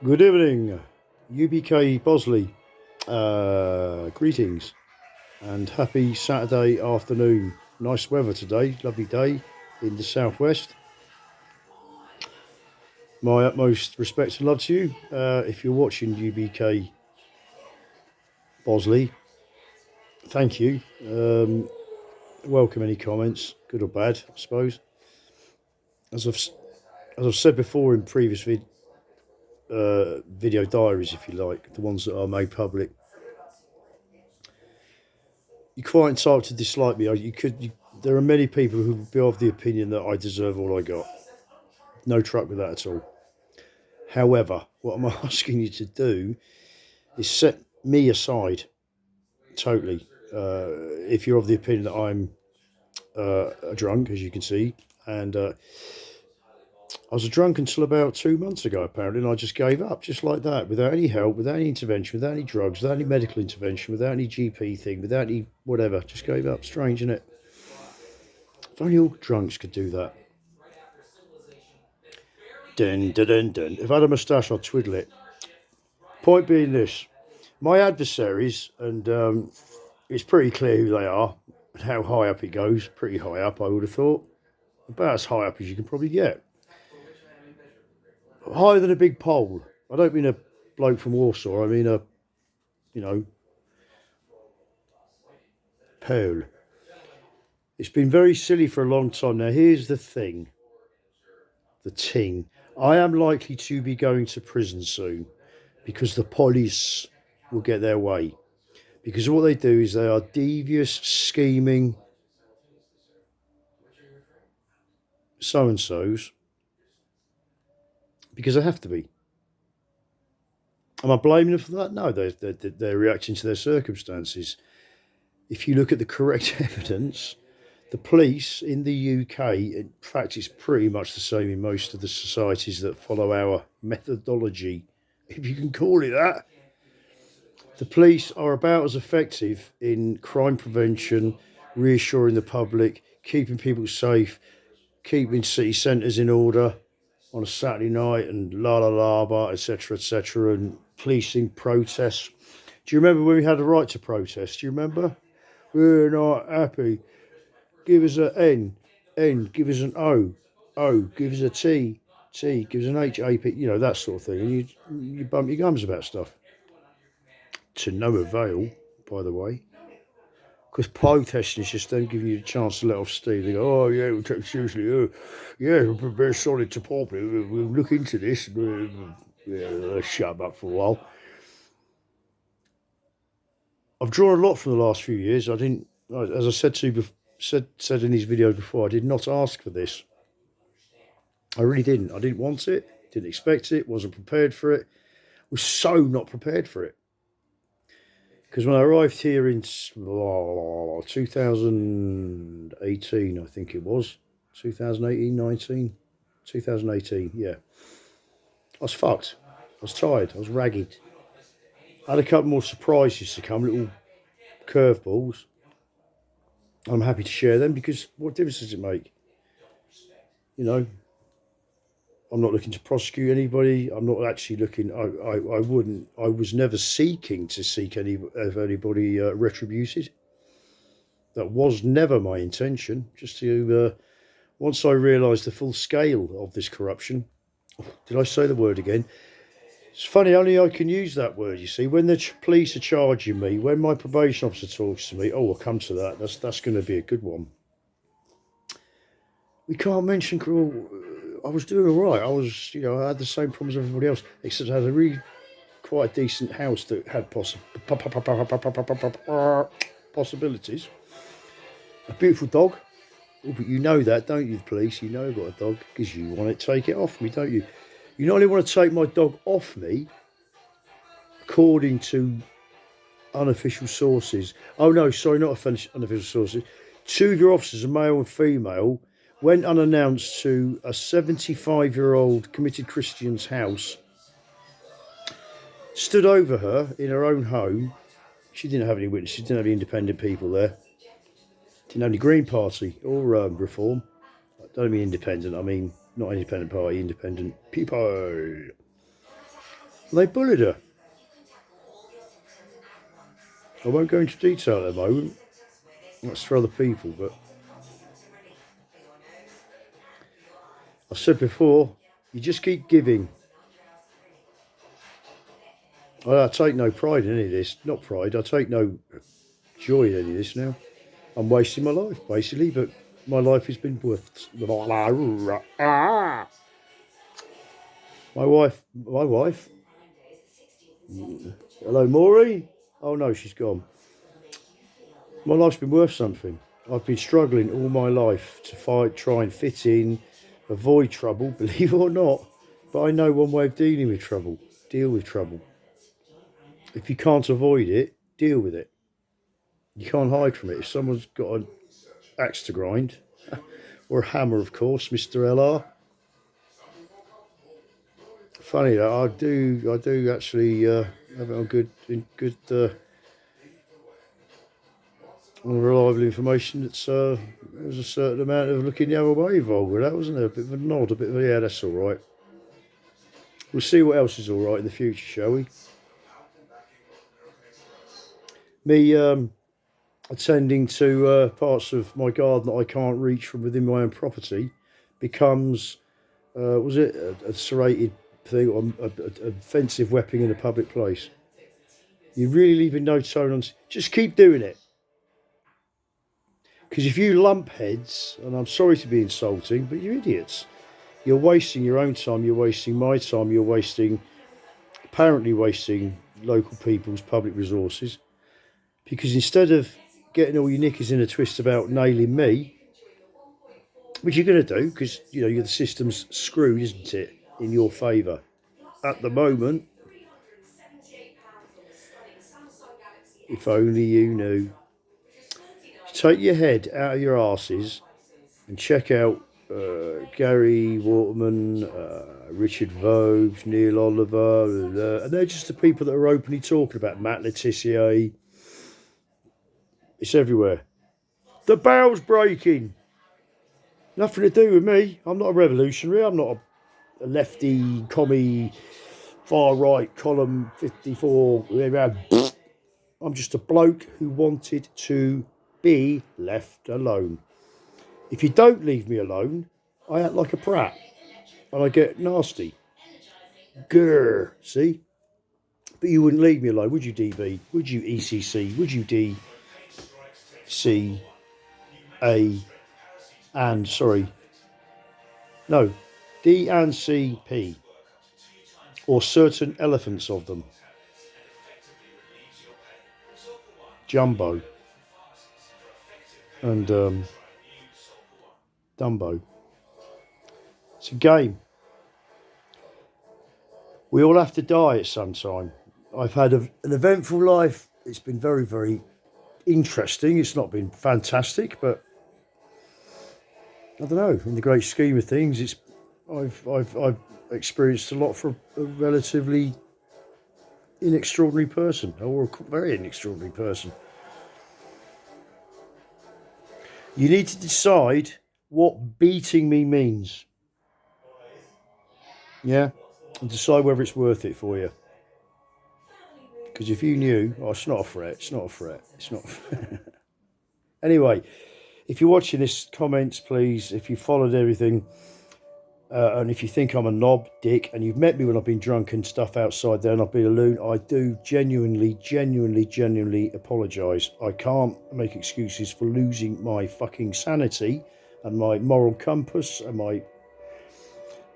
Good evening, UBK Bosley. Greetings and happy Saturday afternoon. Nice weather today, lovely day in the southwest. My utmost respect and love to you. If you're watching UBK Bosley, thank you. Welcome any comments, good or bad, I suppose. As I've said before in previous video diaries, if you like, the ones that are made public, you're quite entitled to dislike me. There are many people who would be of the opinion that I deserve all I got. No truck with that at all. However, what I'm asking you to do is set me aside totally. If you're of the opinion that I'm a drunk, as you can see, and I was a drunk until about 2 months ago, apparently, and I just gave up, just like that, without any help, without any intervention, without any drugs, without any medical intervention, without any GP thing, without any whatever. Just gave up. Strange, isn't it? If only all drunks could do that. Dun, dun, dun, dun. If I had a moustache, I'd twiddle it. Point being this, my adversaries, and it's pretty clear who they are and how high up it goes. Pretty high up, I would have thought. About as high up as you can probably get. Higher than a big pole. I don't mean a bloke from Warsaw. I mean a, you know, pole. It's been very silly for a long time. Now, here's the thing. The ting. I am likely to be going to prison soon because the police will get their way. Because what they do is they are devious, scheming so-and-sos because they have to be. Am I blaming them for that? No, they're reacting to their circumstances. If you look at the correct evidence, the police in the UK, in fact, it's pretty much the same in most of the societies that follow our methodology, if you can call it that. The police are about as effective in crime prevention, reassuring the public, keeping people safe, keeping city centres in order on a Saturday night and etc., and policing protests. Do you remember when we had a right to protest? Do you remember? We're not happy. Give us an N, give us an O, give us a T, give us an H, A, P, that sort of thing. And you bump your gums about stuff. To no avail, by the way. Because protesting is just them giving you a chance to let off steam. They go, oh, yeah, we'll take it seriously. Yeah, we're very solid to pop it. We'll look into this. Yeah, shut them up for a while. I've drawn a lot from the last few years. I didn't, as I said said in these videos before, I did not ask for this. I really didn't. I didn't want it. Didn't expect it. Wasn't prepared for it. Was so not prepared for it. Because when I arrived here in 2018, I think it was, 2018, 19, 2018, yeah. I was fucked. I was tired. I was ragged. I had a couple more surprises to come, little curveballs. I'm happy to share them because what difference does it make? I'm not looking to prosecute anybody. I'm not actually looking. I was never seeking to seek anybody retributed. That was never my intention. Just to once I realised the full scale of this corruption. Did I say the word again? It's funny. Only I can use that word. You see, when the police are charging me, when my probation officer talks to me, oh, I'll come to that. That's going to be a good one. We can't mention. I was doing all right. I was, I had the same problems as everybody else, except I had a really quite a decent house that had possibilities. A beautiful dog. Oh, but you know that, don't you, the police? You know I've got a dog because you want to take it off me, don't you? You not only want to take my dog off me, according to unofficial sources. Oh, no, sorry, not unofficial sources. Two of your officers, a male and female, went unannounced to a 75-year-old committed Christian's house, stood over her in her own home. She didn't have any witnesses, didn't have any independent people there. Didn't have any Green Party or Reform. I don't mean independent, I mean not independent party, independent people. They bullied her. I won't go into detail at the moment. That's for other people, but I've said before, you just keep giving. I take no pride in any of this. Not pride, I take no joy in any of this now. I'm wasting my life, basically, but my life has been worth. My wife. Hello, Maury. Oh no, she's gone. My life's been worth something. I've been struggling all my life to try and fit in, avoid trouble, believe it or not. But I know one way of dealing with trouble. Deal with trouble. If you can't avoid it, deal with it. You can't hide from it. If someone's got an axe to grind, or a hammer, of course, Mr. LR. Funny that I do actually have it on good reliable information. There was a certain amount of looking the other way involved with that, wasn't there? A bit of a nod, a bit of a, yeah, that's all right. We'll see what else is all right in the future, shall we? Me attending to parts of my garden that I can't reach from within my own property becomes, was it a serrated thing or a offensive weapon in a public place? You're really leaving no tone on. Just keep doing it. Because if you lump heads, and I'm sorry to be insulting, but you're idiots. You're wasting your own time, you're wasting my time, you're apparently wasting local people's public resources. Because instead of getting all your knickers in a twist about nailing me, which you're going to do, because the system's screwed, isn't it, in your favour at the moment. If only you knew. Take your head out of your arses and check out Gary Waterman, Richard Vobes, Neil Oliver, and they're just the people that are openly talking about Matt Letizia. It's everywhere. The bell's breaking. Nothing to do with me. I'm not a revolutionary. I'm not a lefty, commie, far right, column 54. I'm just a bloke who wanted to be left alone. If you don't leave me alone, I act like a prat and I get nasty. Grr, see? But you wouldn't leave me alone, would you, DB? Would you, ECC? Would you, DC, A, and, sorry, no, D and CP, or certain elephants of them? Jumbo and Dumbo. It's a game. We all have to die at some time. I've had an eventful life. It's been very, very interesting. It's not been fantastic, but I don't know. In the great scheme of things, I've experienced a lot for a relatively inextraordinary person, or a very inextraordinary person. You need to decide what beating me means. Yeah? And decide whether it's worth it for you. Because if you knew, it's not a threat, it's not a threat, it's not a threat. Anyway, if you're watching this, comments please, if you followed everything, and if you think I'm a knob, dick, and you've met me when I've been drunk and stuff outside there and I've been a loon, I do genuinely apologise. I can't make excuses for losing my fucking sanity and my moral compass and my...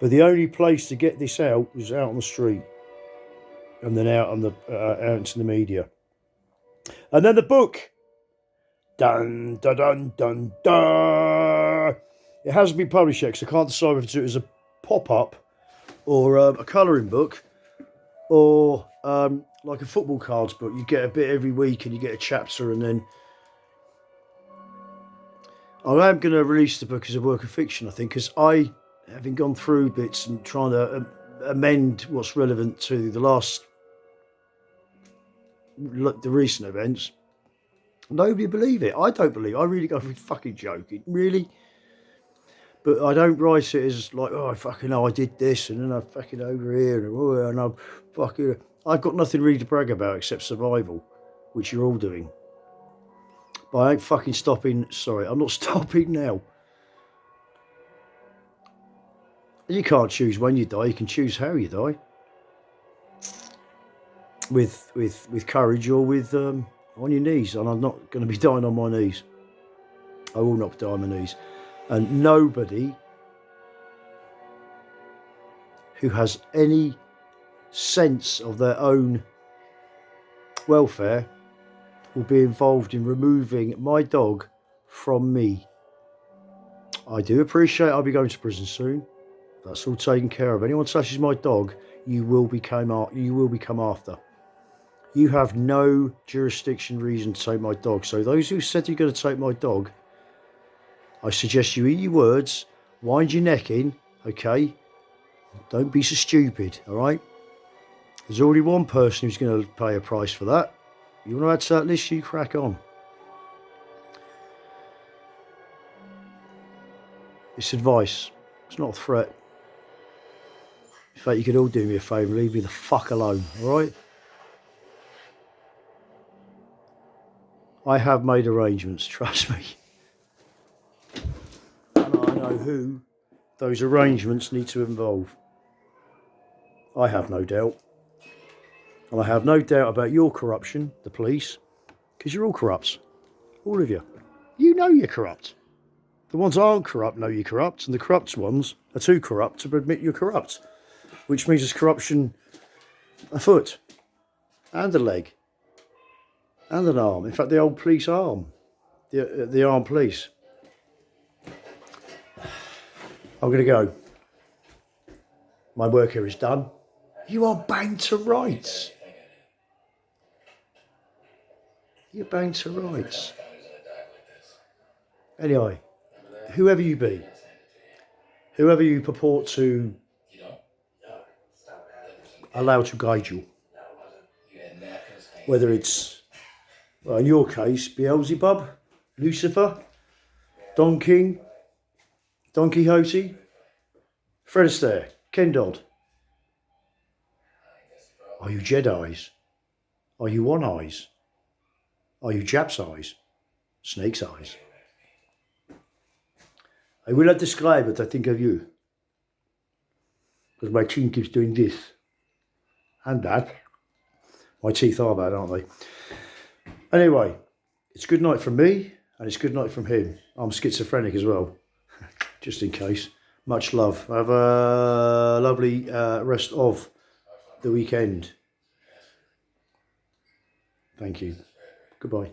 But the only place to get this out was out on the street. And then out into the media. And then the book. Dun, dun, dun, dun, dun. It hasn't been published yet because I can't decide whether to do it as a pop-up or a colouring book or like a football cards book. You get a bit every week and you get a chapter, and then I am going to release the book as a work of fiction, I think, because I, having gone through bits and trying to amend what's relevant to the recent events, nobody believe it. I don't believe it. I really go for fucking joking. Really? But I don't write it as like, oh, I fucking know I did this, and then I fucking over here, and I'm fucking. I've got nothing really to brag about except survival, which you're all doing. But I ain't fucking stopping. Sorry, I'm not stopping now. You can't choose when you die. You can choose how you die. With courage or with on your knees. And I'm not going to be dying on my knees. I will not die on my knees. And nobody who has any sense of their own welfare will be involved in removing my dog from me. I do appreciate I'll be going to prison soon. That's all taken care of. Anyone touches my dog, you will become after. You have no jurisdiction reason to take my dog. So those who said you're going to take my dog, I suggest you eat your words, wind your neck in, okay? Don't be so stupid, all right? There's already one person who's going to pay a price for that. You want to add to that list, you crack on. It's advice. It's not a threat. In fact, you could all do me a favour, leave me the fuck alone, all right? I have made arrangements, trust me. And I know who those arrangements need to involve. I have no doubt. And I have no doubt about your corruption, the police, because you're all corrupt. All of you. You know you're corrupt. The ones that aren't corrupt know you're corrupt, and the corrupt ones are too corrupt to admit you're corrupt. Which means there's corruption afoot, and a leg, and an arm. In fact, the old police arm, the armed police. I'm going to go. My work here is done. You are banged to rights. You're banged to rights. Anyway, whoever you be, whoever you purport to allow to guide you, whether it's, well, in your case, Beelzebub, Lucifer, Don King, Don Quixote, Fred Astaire, Ken Dodd. Are you Jedi's? Are you One Eyes? Are you Jap's eyes? Snake's eyes? I will not describe what I think of you, because my chin keeps doing this and that. My teeth are bad, aren't they? Anyway, it's good night from me, and it's good night from him. I'm schizophrenic as well, just in case. Much love. Have a lovely rest of the weekend. Thank you. Goodbye.